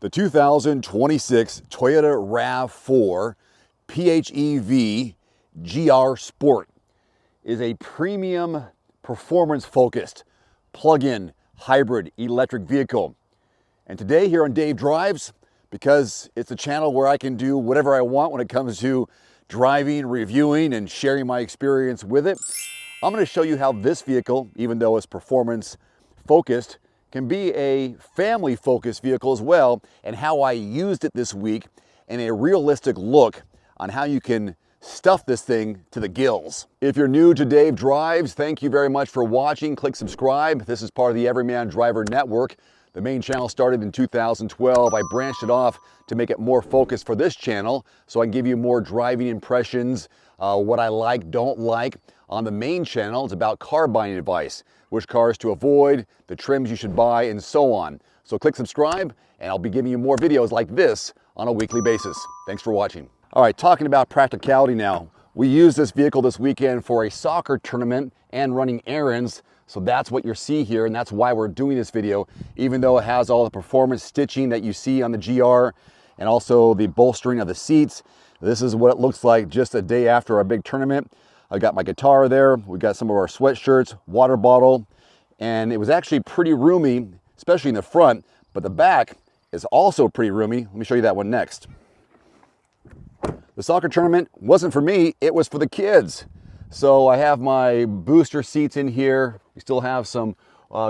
The 2026 Toyota RAV4 PHEV GR Sport is a premium performance-focused plug-in hybrid electric vehicle. And today here on Dave Drives, because it's a channel where I can do whatever I want when it comes to driving, reviewing, and sharing my experience with it, I'm going to show you how this vehicle, even though it's performance-focused, can be a family-focused vehicle as well, and how I used it this week, and a realistic look on how you can stuff this thing to the gills. If you're new to Dave Drives, thank you very much for watching. Click subscribe. This is part of the Everyman Driver Network. The main channel started in 2012. I branched it off to make it more focused for this channel, so I can give you more driving impressions, what I like, don't like. On the main channel, it's about car buying advice, which cars to avoid, the trims you should buy, and so on. So click subscribe, and I'll be giving you more videos like this on a weekly basis. Thanks for watching. All right, talking about practicality now. We used this vehicle this weekend for a soccer tournament and running errands. So that's what you see here, and that's why we're doing this video, even though it has all the performance stitching that you see on the GR and also the bolstering of the seats. This is what it looks like just a day after our big tournament. I got my guitar there. We got some of our sweatshirts, water bottle, and it was actually pretty roomy, especially in the front, but the back is also pretty roomy. Let me show you that one next. The soccer tournament wasn't for me, it was for the kids. So I have my booster seats in here. We still have some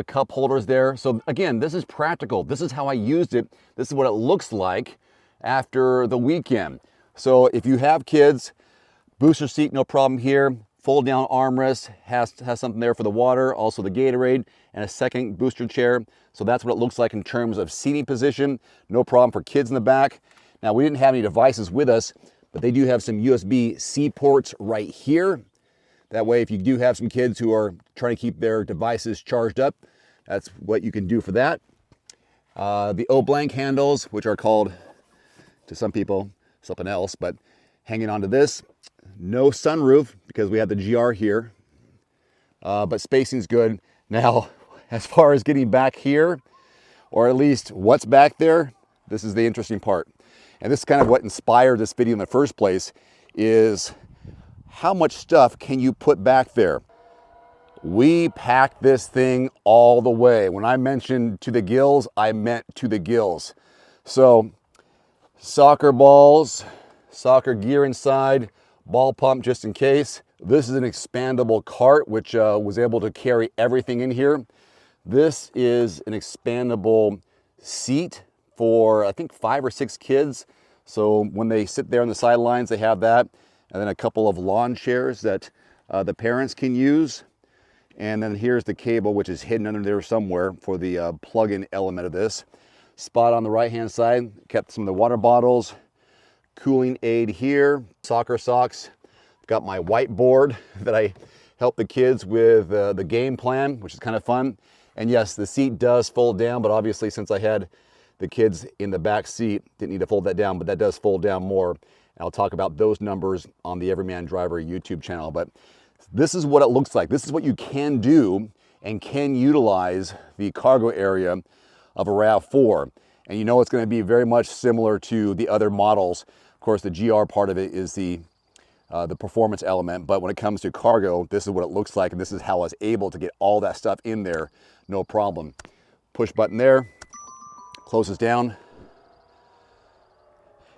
cup holders there. So again, this is practical. This is how I used it. This is what it looks like after the weekend. So if you have kids, booster seat, no problem here. Fold down armrest, has something there for the water, also the Gatorade, and a second booster chair. So that's what it looks like in terms of seating position. No problem for kids in the back. Now, we didn't have any devices with us, but they do have some USB-C ports right here. That way, if you do have some kids who are trying to keep their devices charged up, that's what you can do for that. The O-blank handles, which are called, to some people, something else, but hanging onto this. No sunroof because we have the GR here, but spacing's good. Now, as far as getting back here, or at least what's back there, this is the interesting part. And this is kind of what inspired this video in the first place, is how much stuff can you put back there? We packed this thing all the way. When I mentioned to the gills, I meant to the gills. So, soccer balls, soccer gear inside, ball pump just in case. This is an expandable cart, which was able to carry everything in here. This is an expandable seat for, I think, 5 or 6 kids. So when they sit there on the sidelines, they have that. And then a couple of lawn chairs that the parents can use. And then here's the cable, which is hidden under there somewhere for the plug-in element of this. Spot on the right-hand side, kept some of the water bottles. Cooling aid here, soccer socks. Got my whiteboard that I help the kids with the game plan, which is kind of fun. And yes, the seat does fold down, but obviously since I had the kids in the back seat, didn't need to fold that down, but that does fold down more. And I'll talk about those numbers on the Everyman Driver YouTube channel. But this is what it looks like. This is what you can do and can utilize the cargo area of a RAV4. And you know it's going to be very much similar to the other models. Of course, the GR part of it is the performance element, but when it comes to cargo, this is what it looks like, and this is how I was able to get all that stuff in there, no problem. Push button there, closes down.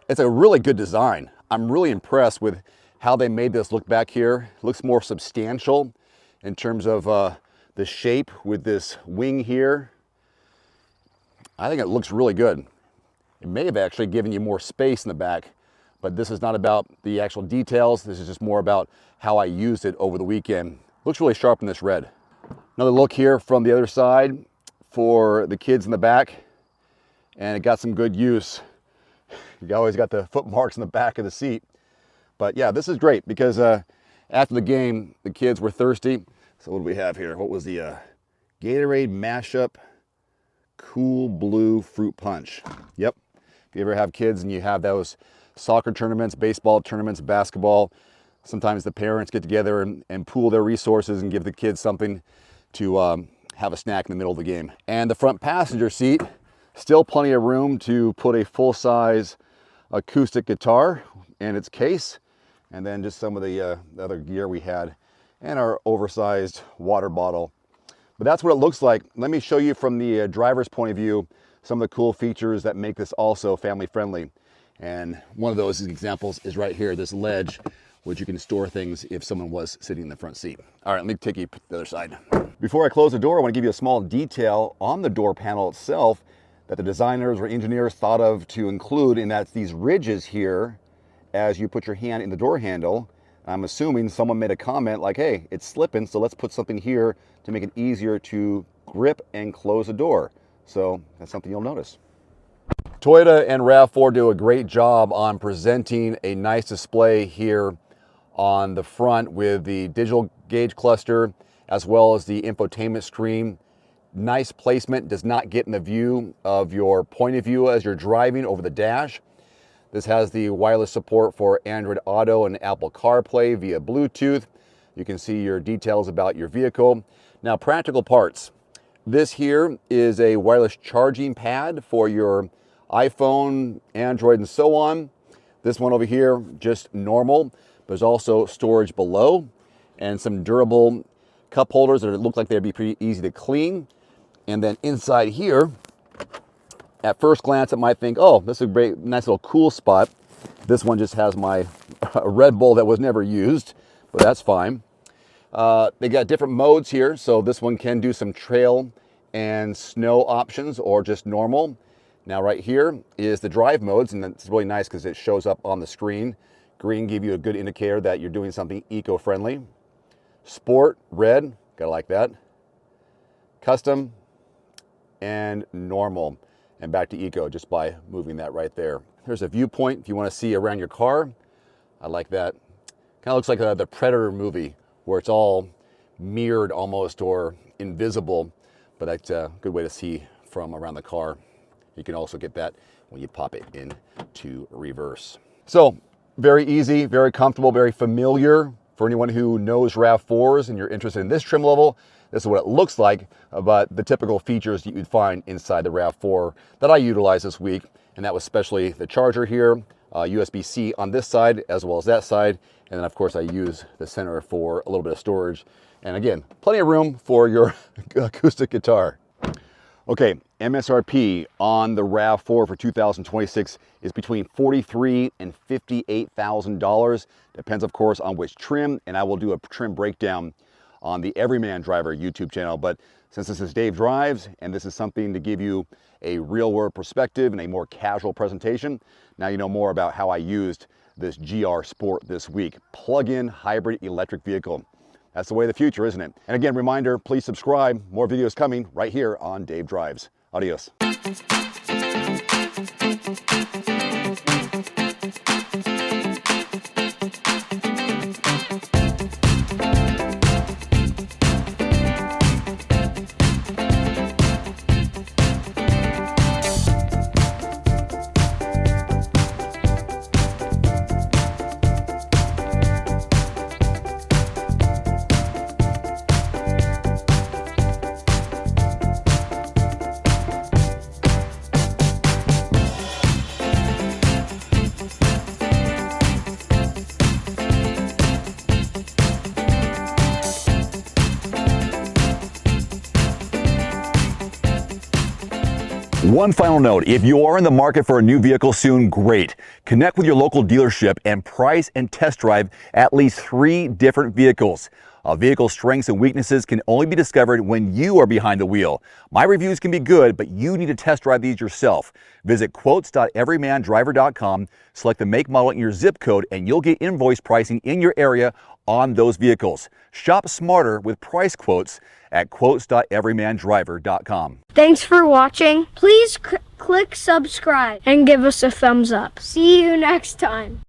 It's a really good design. I'm really impressed with how they made this look back here. It looks more substantial in terms of the shape with this wing here. I think it looks really good. It may have actually given you more space in the back, but this is not about the actual details. This is just more about how I used it over the weekend. Looks really sharp in this red. Another look here from the other side for the kids in the back, and it got some good use. You always got the foot marks in the back of the seat. But yeah, this is great because after the game, the kids were thirsty. So what do we have here? What was the Gatorade mashup Cool Blue Fruit Punch? Yep. If you ever have kids and you have those soccer tournaments, baseball tournaments, basketball, sometimes the parents get together and pool their resources and give the kids something to have a snack in the middle of the game. And the front passenger seat, Still plenty of room to put a full-size acoustic guitar in its case, and then just some of the other gear we had, and our oversized water bottle. But that's what it looks like. Let me show you from the driver's point of view some of the cool features that make this also family friendly. And one of those examples is right here, this ledge, which you can store things if someone was sitting in the front seat. All right, let me take you to the other side. Before I close the door, I want to give you a small detail on the door panel itself that the designers or engineers thought of to include, and that's these ridges here as you put your hand in the door handle. I'm assuming someone made a comment like, hey, it's slipping, so let's put something here to make it easier to grip and close the door. So that's something you'll notice. Toyota and RAV4 do a great job on presenting a nice display here on the front with the digital gauge cluster as well as the infotainment screen. Nice placement, does not get in the view of your point of view as you're driving over the dash. This has the wireless support for Android Auto and Apple CarPlay via Bluetooth. You can see your details about your vehicle. Now, practical parts. This here is a wireless charging pad for your iPhone, Android, and so on. This one over here, just normal. There's also storage below and some durable cup holders that look like they'd be pretty easy to clean. And then inside here, at first glance, it might think, oh, this is a great, nice little cool spot. This one just has my Red Bull that was never used, but that's fine. They got different modes here. So this one can do some trail and snow options or just normal. Now right here is the drive modes, and it's really nice because it shows up on the screen. Green give you a good indicator that you're doing something eco-friendly. Sport, red, gotta like that. Custom, and normal. And back to eco just by moving that right there. There's a viewpoint if you want to see around your car. I like that. Kind of looks like the Predator movie where it's all mirrored almost or invisible, but that's a good way to see from around the car. You can also get that when you pop it into reverse. So very easy, very comfortable, very familiar for anyone who knows RAV4s and you're interested in this trim level. This is what it looks like, but the typical features you'd find inside the RAV4 that I utilized this week, and that was especially the charger here, USB-C on this side as well as that side, and then of course I use the center for a little bit of storage, and again, plenty of room for your acoustic guitar. Okay, MSRP on the RAV4 for 2026 is between $43,000 and $58,000. Depends, of course, on which trim, and I will do a trim breakdown on the Everyman Driver YouTube channel. But since this is Dave Drives, and this is something to give you a real-world perspective and a more casual presentation, now you know more about how I used this GR Sport this week. Plug-in hybrid electric vehicle. That's the way of the future, isn't it? And again, reminder, please subscribe. More videos coming right here on Dave Drives. Adios. One final note, if you are in the market for a new vehicle soon, great. Connect with your local dealership and price and test drive at least 3 different vehicles. A vehicle's strengths and weaknesses can only be discovered when you are behind the wheel. My reviews can be good, but you need to test drive these yourself. Visit quotes.everymandriver.com, select the make, model, and your zip code, and you'll get invoice pricing in your area on those vehicles. Shop smarter with price quotes at quotes.everymandriver.com. Thanks for watching. Please click subscribe and give us a thumbs up. See you next time.